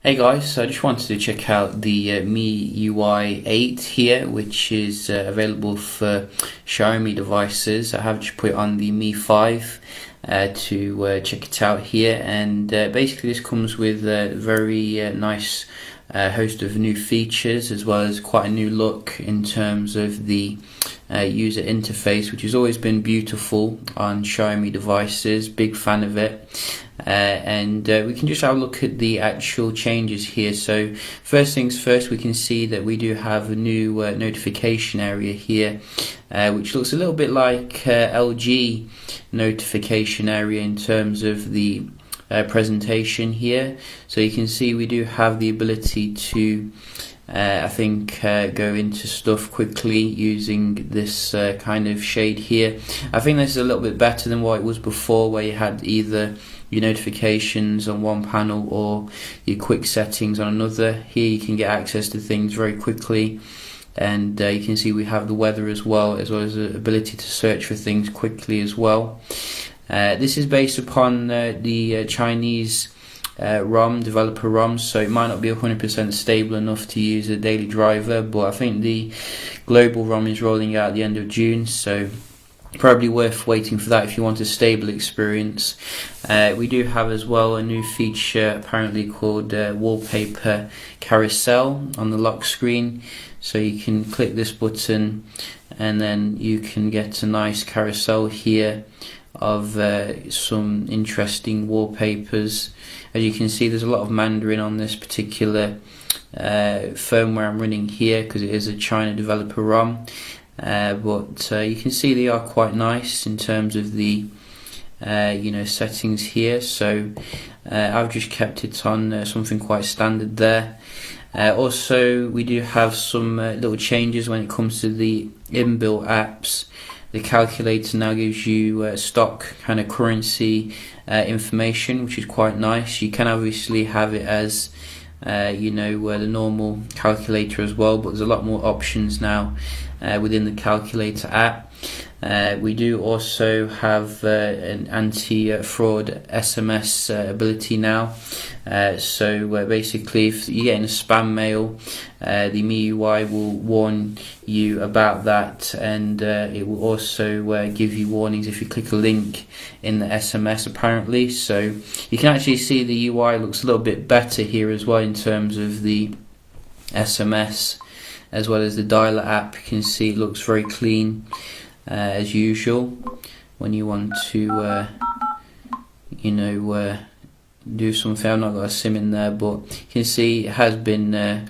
Hey guys, so I just wanted to check out the MIUI 8 here, which is available for Xiaomi devices. I have just put it on the Mi 5 to check it out here, and basically this comes with a very nice host of new features, as well as quite a new look in terms of the user interface, which has always been beautiful on Xiaomi devices. Big fan of it. And we can just have a look at the actual changes here. So first things first, we can see that we do have a new notification area here, which looks a little bit like LG notification area in terms of the presentation here. So you can see we do have the ability to I think go into stuff quickly using this kind of shade here. I think this is a little bit better than what it was before, where you had either your notifications on one panel or your quick settings on another. Here you can get access to things very quickly, and you can see we have the weather as well as the ability to search for things quickly as well. This is based upon the Chinese ROM, developer ROM, so it might not be 100% stable enough to use a daily driver, but I think the global ROM is rolling out at the end of June, so probably worth waiting for that if you want a stable experience. We do have as well a new feature apparently called Wallpaper carousel on the lock screen, so you can click this button and then you can get a nice carousel here of some interesting wallpapers. As you can see, there's a lot of Mandarin on this particular firmware I'm running here, because it is a China developer ROM, but you can see they are quite nice in terms of the settings here. So I've just kept it on something quite standard there. Also, we do have some little changes when it comes to the inbuilt apps. The calculator now gives you stock kind of currency information, which is quite nice. You can obviously have it as the normal calculator as well, but there's a lot more options now within the calculator app. We do also have an anti-fraud SMS ability now. So basically, if you're getting a spam mail, the MIUI will warn you about that, and it will also give you warnings if you click a link in the SMS apparently. So you can actually see the UI looks a little bit better here as well in terms of the SMS, as well as the dialer app. You can see it looks very clean as usual when you want to do something. I've not got a sim in there, but you can see it has been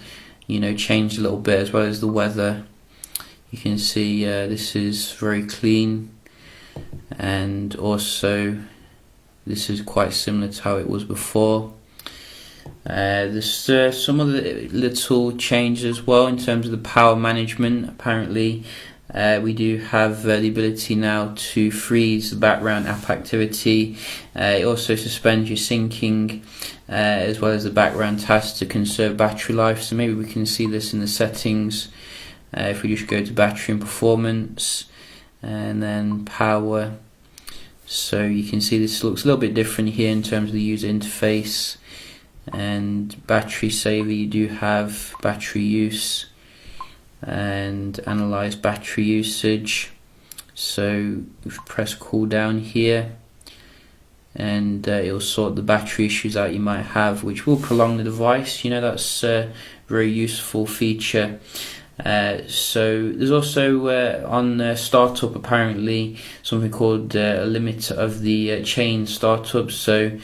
changed a little bit, as well as the weather. You can see this is very clean, and also this is quite similar to how it was before. There's some other little changes as well in terms of the power management. Apparently we do have the ability now to freeze the background app activity. It also suspends your syncing as well as the background tasks to conserve battery life. So maybe we can see this in the settings if we just go to battery and performance and then power. So you can see this looks a little bit different here in terms of the user interface. And battery saver, you do have battery use and analyze battery usage. So if you press cool down here, and it'll sort the battery issues out you might have, which will prolong the device. That's a very useful feature. So there's also on startup apparently something called a limit of the chain startup. So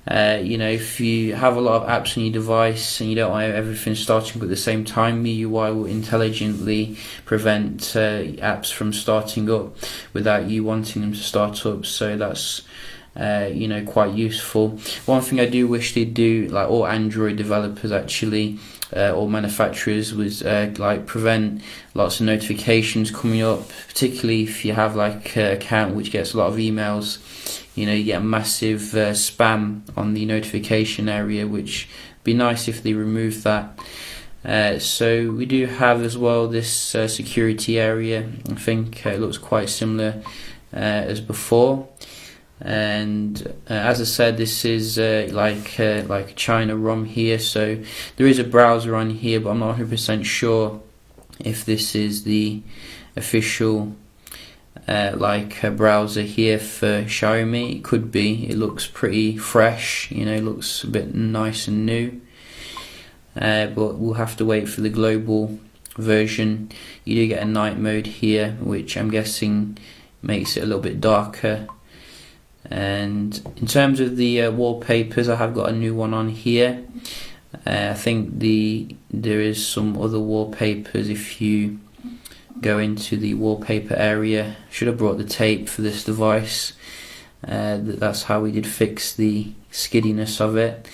if you have a lot of apps on your device and you don't want everything starting at the same time, MIUI will intelligently prevent apps from starting up without you wanting them to start up. So that's quite useful. One thing I do wish they'd do, like all Android developers actually, or manufacturers, was prevent lots of notifications coming up, particularly if you have like an account which gets a lot of emails. You get a massive spam on the notification area, which would be nice if they removed that. So we do have as well this security area. I think it looks quite similar as before. And as I said, this is like a China ROM here, so there is a browser on here, but I'm not 100% sure if this is the official browser here for Xiaomi. It could be. It looks pretty fresh, you know, it looks a bit nice and new, but we'll have to wait for the global version. You do get a night mode here, which I'm guessing makes it a little bit darker. And in terms of the wallpapers, I have got a new one on here. I think there is some other wallpapers. If you go into the wallpaper area, should have brought the tape for this device. That's how we did fix the skiddiness of it.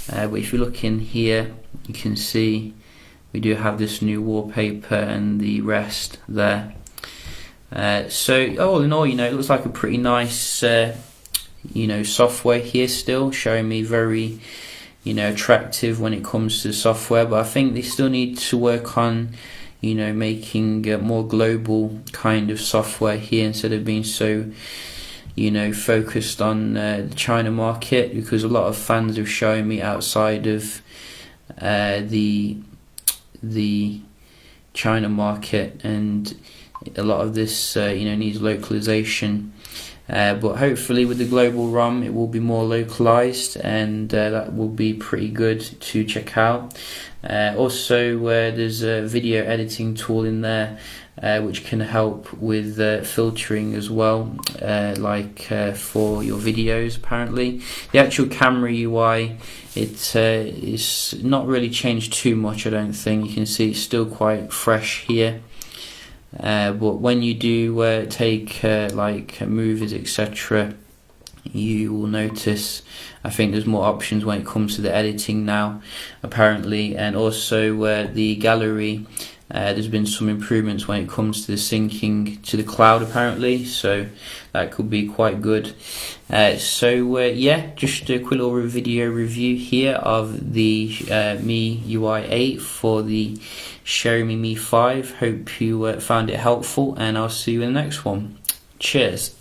But if you look in here, you can see we do have this new wallpaper and the rest there. So all in all, you know, it looks like a pretty nice software here still. Xiaomi very, attractive when it comes to software, but I think they still need to work on, making more global kind of software here instead of being so, focused on the China market, because a lot of fans of Xiaomi outside of the China market, and a lot of this needs localization. But hopefully with the global ROM it will be more localized, and that will be pretty good to check out. Also there's a video editing tool in there which can help with filtering as well, for your videos. Apparently the actual camera UI, it is not really changed too much, I don't think. You can see it's still quite fresh here. But when you do take movies, etc., you will notice, I think there's more options when it comes to the editing now, apparently. And also the gallery, there's been some improvements when it comes to the syncing to the cloud, apparently, so that could be quite good. Yeah, just a quick little video review here of the MIUI 8 for the Xiaomi Mi 5. Hope you found it helpful, and I'll see you in the next one. Cheers.